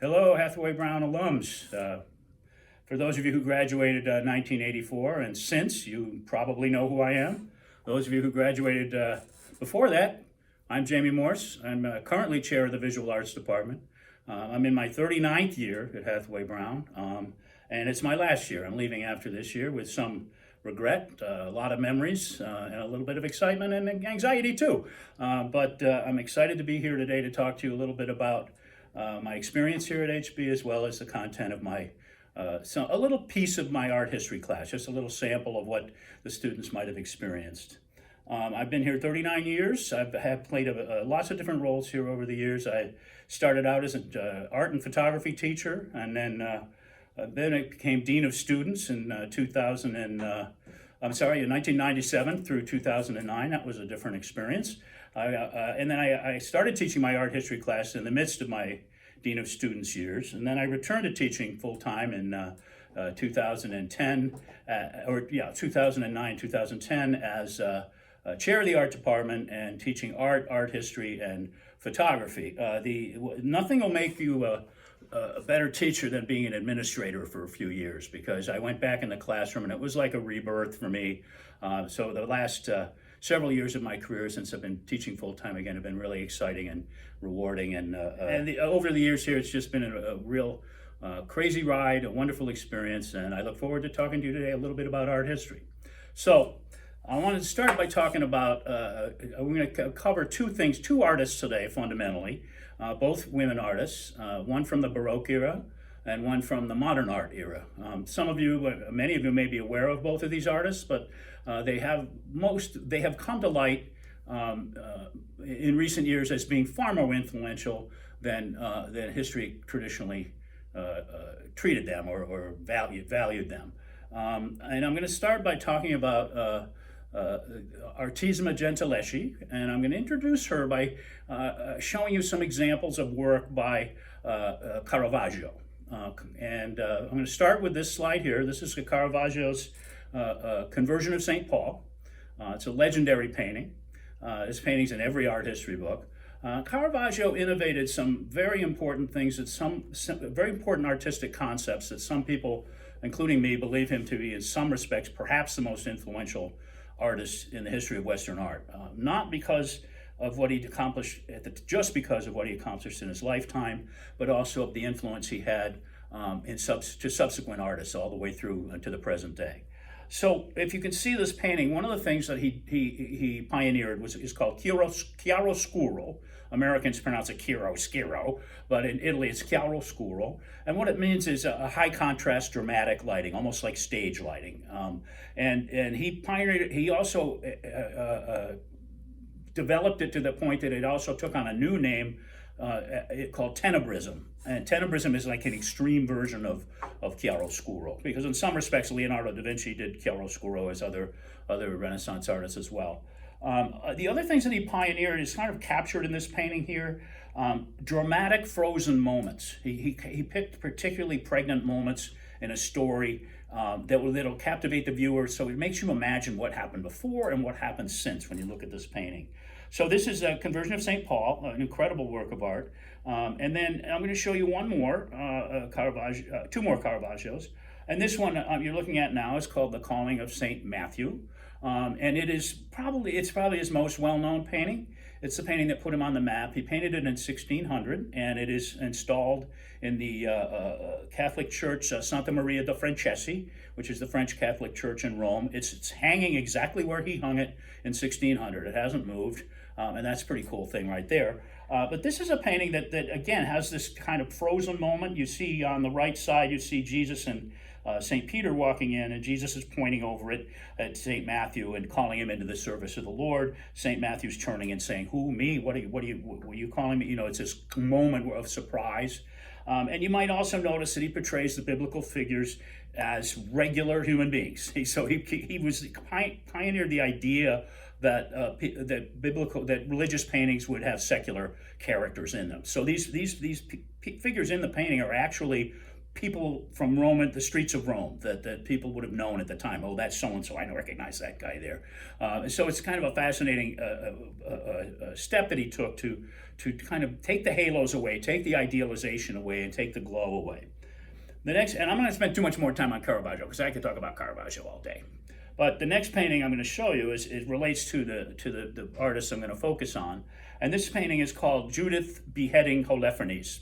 Hello, Hathaway Brown alums. For those of you who graduated 1984 and since, you probably know who I am. Those of you who graduated before that, I'm Jamie Morse. I'm currently chair of the Visual Arts Department. I'm in my 39th year at Hathaway Brown, and it's my last year. I'm leaving after this year with some regret, a lot of memories, and a little bit of excitement and anxiety too. But I'm excited to be here today to talk to you a little bit about my experience here at HB, as well as the content of my a little piece of my art history class, just a little sample of what the students might have experienced. I've been here 39 years. I've played lots of different roles here over the years. I started out as an art and photography teacher, and then I became dean of students in 1997 through 2009. That was a different experience. And then I started teaching my art history class in the midst of my Dean of Students years. And then I returned to teaching full-time in 2010, 2009, 2010 as chair of the art department and teaching art history, and photography. Nothing will make you a better teacher than being an administrator for a few years, because I went back in the classroom and it was like a rebirth for me. So the last several years of my career since I've been teaching full-time again have been really exciting and rewarding. And over the years here, it's just been a real crazy ride, a wonderful experience, and I look forward to talking to you today a little bit about art history. So I wanted to start by talking about, we're going to cover two artists today fundamentally, both women artists, one from the Baroque era and one from the modern art era. Many of you may be aware of both of these artists, but they have come to light in recent years as being far more influential than history traditionally treated them or valued them. And I'm going to start by talking about Artesima Gentileschi, and I'm going to introduce her by showing you some examples of work by Caravaggio. I'm going to start with this slide here. This is Caravaggio's Conversion of St. Paul. It's a legendary painting. This painting's in every art history book. Caravaggio innovated some very important things, some very important artistic concepts that some people, including me, believe him to be, in some respects, perhaps the most influential artist in the history of Western art. Not because of what he accomplished, just because of what he accomplished in his lifetime, but also of the influence he had to subsequent artists all the way through to the present day. So if you can see this painting, one of the things that he pioneered is called chiaroscuro. Americans pronounce it chiaroscuro, but in Italy it's chiaroscuro. And what it means is a high contrast dramatic lighting, almost like stage lighting. And he pioneered it. He also developed it to the point that it also took on a new name called tenebrism. And tenebrism is like an extreme version of chiaroscuro, because in some respects Leonardo da Vinci did chiaroscuro, as other Renaissance artists as well. The other things that he pioneered is kind of captured in this painting here. Dramatic frozen moments. He picked particularly pregnant moments in a story that'll captivate the viewer, so it makes you imagine what happened before and what happened since when you look at this painting. So this is a Conversion of St. Paul, an incredible work of art. And then I'm going to show you two more Caravaggios. And this one you're looking at now is called The Calling of St. Matthew. And it's probably his most well-known painting. It's the painting that put him on the map. He painted it in 1600, and it is installed in the Catholic Church Santa Maria de Franceschi, which is the French Catholic Church in Rome. It's hanging exactly where he hung it in 1600. It hasn't moved, and that's a pretty cool thing right there. But this is a painting that again has this kind of frozen moment. You see on the right side, you see Jesus and St. Peter walking in, and Jesus is pointing over it at St. Matthew and calling him into the service of the Lord. St. Matthew's turning and saying, "Who, me? What are you calling me?" You know, it's this moment of surprise. And you might also notice that he portrays the biblical figures as regular human beings. He pioneered the idea that religious paintings would have secular characters in them. So these figures in the painting are actually people from Rome, the streets of Rome, that people would have known at the time. Oh, that's so-and-so, I recognize that guy there. So it's kind of a fascinating step that he took to kind of take the halos away, take the idealization away, and take the glow away. The next, and I'm not going to spend too much more time on Caravaggio, because I could talk about Caravaggio all day. But the next painting I'm going to show you it relates to the artist I'm going to focus on. And this painting is called Judith Beheading Holofernes.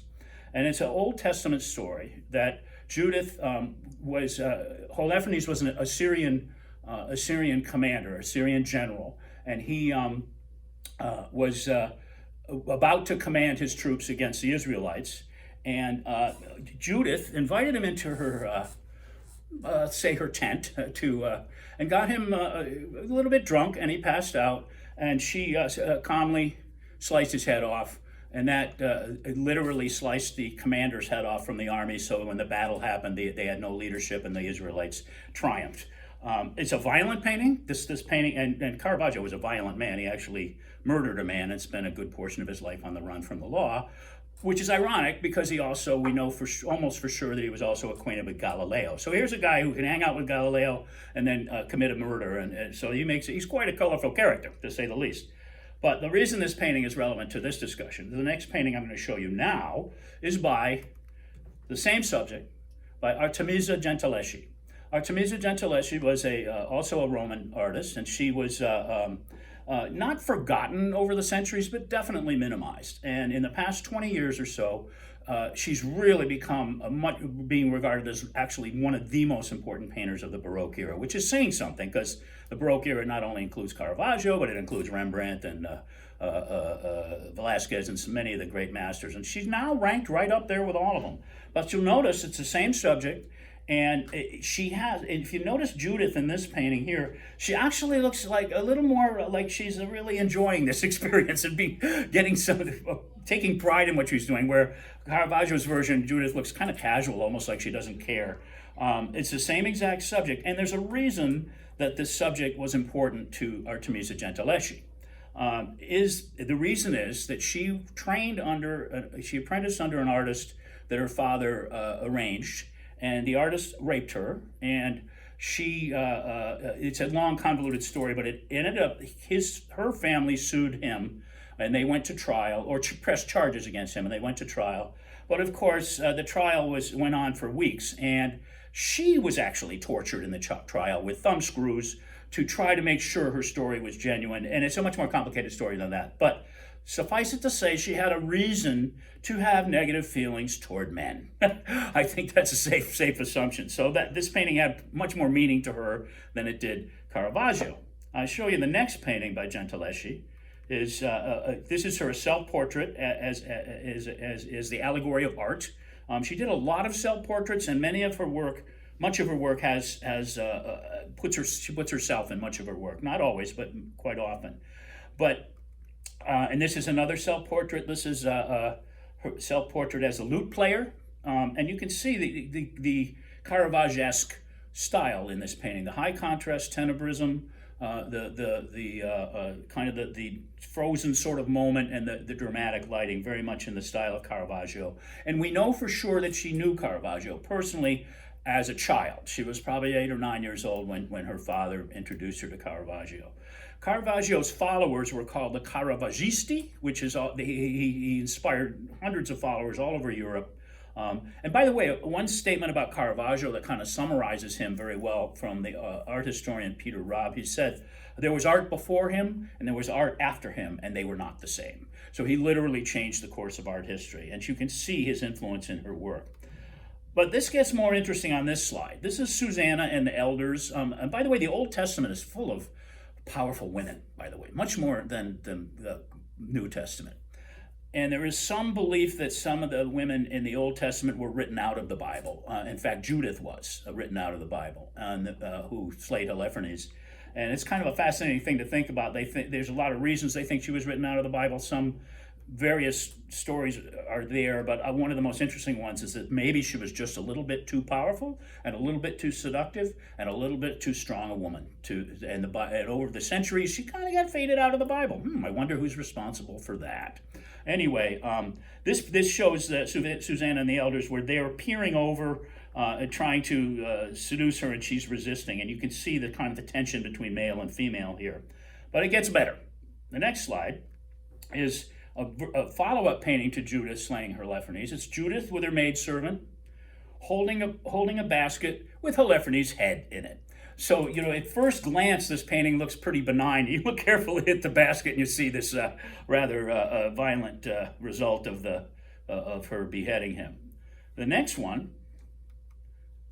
And it's an Old Testament story that Judith Holofernes was an Assyrian commander, Assyrian general, and he was about to command his troops against the Israelites. And Judith invited him into her, her tent, and got him a little bit drunk, and he passed out. And she calmly sliced his head off, and that literally sliced the commander's head off from the army. So when the battle happened, they had no leadership, and the Israelites triumphed. It's a violent painting. This painting, and Caravaggio was a violent man. He actually murdered a man and spent a good portion of his life on the run from the law, which is ironic because we know almost for sure that he was also acquainted with Galileo. So here's a guy who can hang out with Galileo and then commit a murder, and so he's quite a colorful character, to say the least. But the reason this painting is relevant to this discussion, the next painting I'm going to show you now, is by the same subject, by Artemisia Gentileschi. Artemisia Gentileschi was also a Roman artist, and she was not forgotten over the centuries, but definitely minimized. And in the past 20 years or so, she's really become being regarded as actually one of the most important painters of the Baroque era, which is saying something, because the Baroque era not only includes Caravaggio, but it includes Rembrandt and Velázquez and so many of the great masters. And she's now ranked right up there with all of them. But you'll notice it's the same subject. And if you notice Judith in this painting here, she actually looks like a little more like she's really enjoying this experience and taking pride in what she's doing, where Caravaggio's version, Judith looks kind of casual, almost like she doesn't care. It's the same exact subject, and there's a reason that this subject was important to Artemisia Gentileschi. The reason is that she apprenticed under an artist that her father arranged, and the artist raped her, and it's a long convoluted story, but it ended up her family sued him, and they went to trial, or pressed charges against him, and they went to trial. But of course, the trial went on for weeks, and she was actually tortured in the trial with thumb screws to try to make sure her story was genuine. And it's a much more complicated story than that. But suffice it to say, she had a reason to have negative feelings toward men. I think that's a safe assumption. So that this painting had much more meaning to her than it did Caravaggio. I'll show you the next painting by Gentileschi. This is her self-portrait as the allegory of art. She did a lot of self-portraits, and much of her work she puts herself in much of her work. Not always, but quite often. And this is another self-portrait. This is her self-portrait as a lute player. And you can see the Caravaggesque style in this painting. The high contrast tenebrism, the frozen sort of moment, and the dramatic lighting, very much in the style of Caravaggio. And we know for sure that she knew Caravaggio personally as a child. She was probably 8 or 9 years old when her father introduced her to Caravaggio. Caravaggio's followers were called the Caravaggisti, which is he inspired hundreds of followers all over Europe. And by the way, one statement about Caravaggio that kind of summarizes him very well from the art historian Peter Robb. He said, there was art before him and there was art after him, and they were not the same. So he literally changed the course of art history, and you can see his influence in her work. But this gets more interesting on this slide. This is Susanna and the elders. And by the way, the Old Testament is full of powerful women, by the way, much more than the New Testament. And there is some belief that some of the women in the Old Testament were written out of the Bible. In fact, Judith was written out of the Bible, who slayed Holofernes. And it's kind of a fascinating thing to think about. There's a lot of reasons they think she was written out of the Bible. Some various stories are there, but one of the most interesting ones is that maybe she was just a little bit too powerful and a little bit too seductive and a little bit too strong a woman. And over the centuries, she kind of got faded out of the Bible. I wonder who's responsible for that. Anyway, this shows that Susanna and the elders were there peering over, trying to seduce her, and she's resisting. And you can see the kind of the tension between male and female here. But it gets better. The next slide is a follow-up painting to Judith slaying Holofernes. It's Judith with her maidservant holding a basket with Holofernes' head in it. So, at first glance, this painting looks pretty benign. You look carefully at the basket and you see this rather violent result of her beheading him. The next one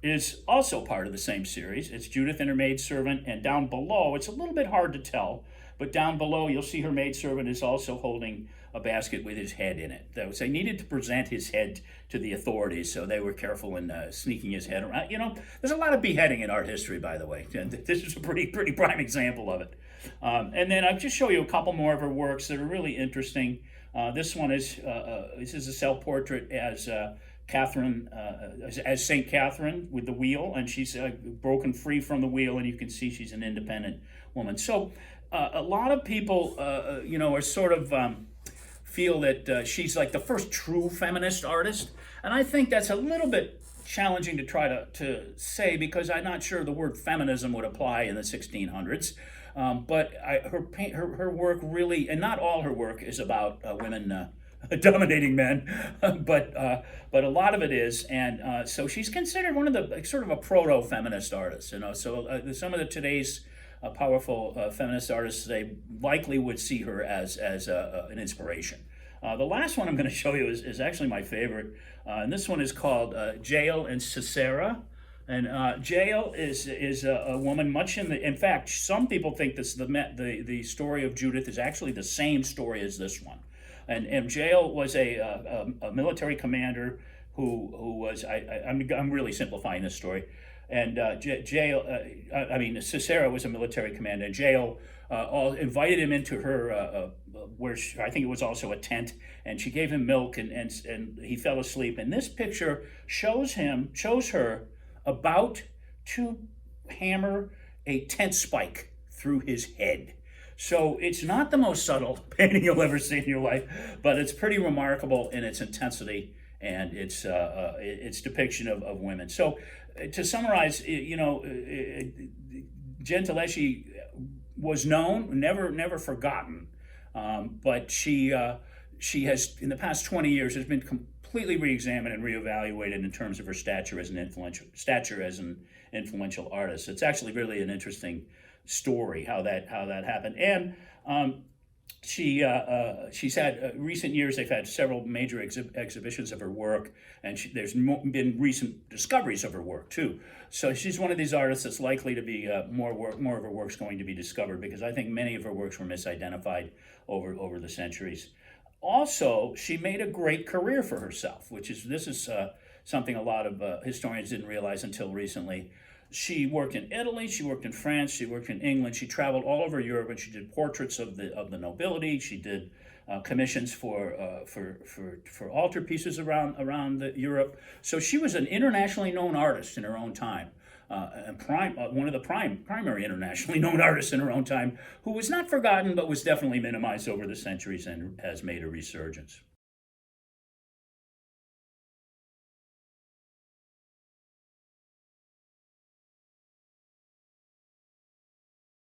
is also part of the same series. It's Judith and her maidservant, and down below, it's a little bit hard to tell, but down below you'll see her maidservant is also holding a basket with his head in it. They needed to present his head to the authorities, so they were careful in sneaking his head around. There's a lot of beheading in art history, by the way, and this is a pretty prime example of it. And then I'll just show you a couple more of her works that are really interesting. This one is a self-portrait as Catherine, as Saint Catherine with the wheel, and she's broken free from the wheel, and you can see she's an independent woman. So a lot of people, are sort of feel that she's like the first true feminist artist, and I think that's a little bit challenging to try to say, because I'm not sure the word feminism would apply in the 1600s. But her work really, and not all her work is about women dominating men, but a lot of it is, and so she's considered one of the sort of a proto-feminist artist. So some of today's powerful feminist artists, they likely would see her as an inspiration. The last one I'm going to show you is actually my favorite, and this one is called Jael and Sisera. And Jael is a woman much in fact, some people think the story of Judith is actually the same story as this one. And Jael was a military commander who was, I'm really simplifying this story, and Sisera was a military commander, and Jael invited him into her, where I think it was also a tent, and she gave him milk, and he fell asleep. And this picture shows her about to hammer a tent spike through his head. So it's not the most subtle painting you'll ever see in your life, but it's pretty remarkable in its intensity and its depiction of women. So to summarize, Gentileschi was known, never forgotten, but she has, in the past 20 years, has been completely re-examined and reevaluated in terms of her stature as an influential artist. It's actually really an interesting story how that happened. And she's had recent years, they've had several major exhibitions of her work, and there's been recent discoveries of her work too. So she's one of these artists that's likely to be more of her work's going to be discovered, because I think many of her works were misidentified over the centuries. Also, she made a great career for herself, this is something a lot of historians didn't realize until recently. She worked in Italy, she worked in France, she worked in England, she traveled all over Europe, and she did portraits of the nobility. She did commissions for altarpieces around Europe. So she was an internationally known artist in her own time, and one of the primary internationally known artists in her own time, who was not forgotten but was definitely minimized over the centuries and has made a resurgence.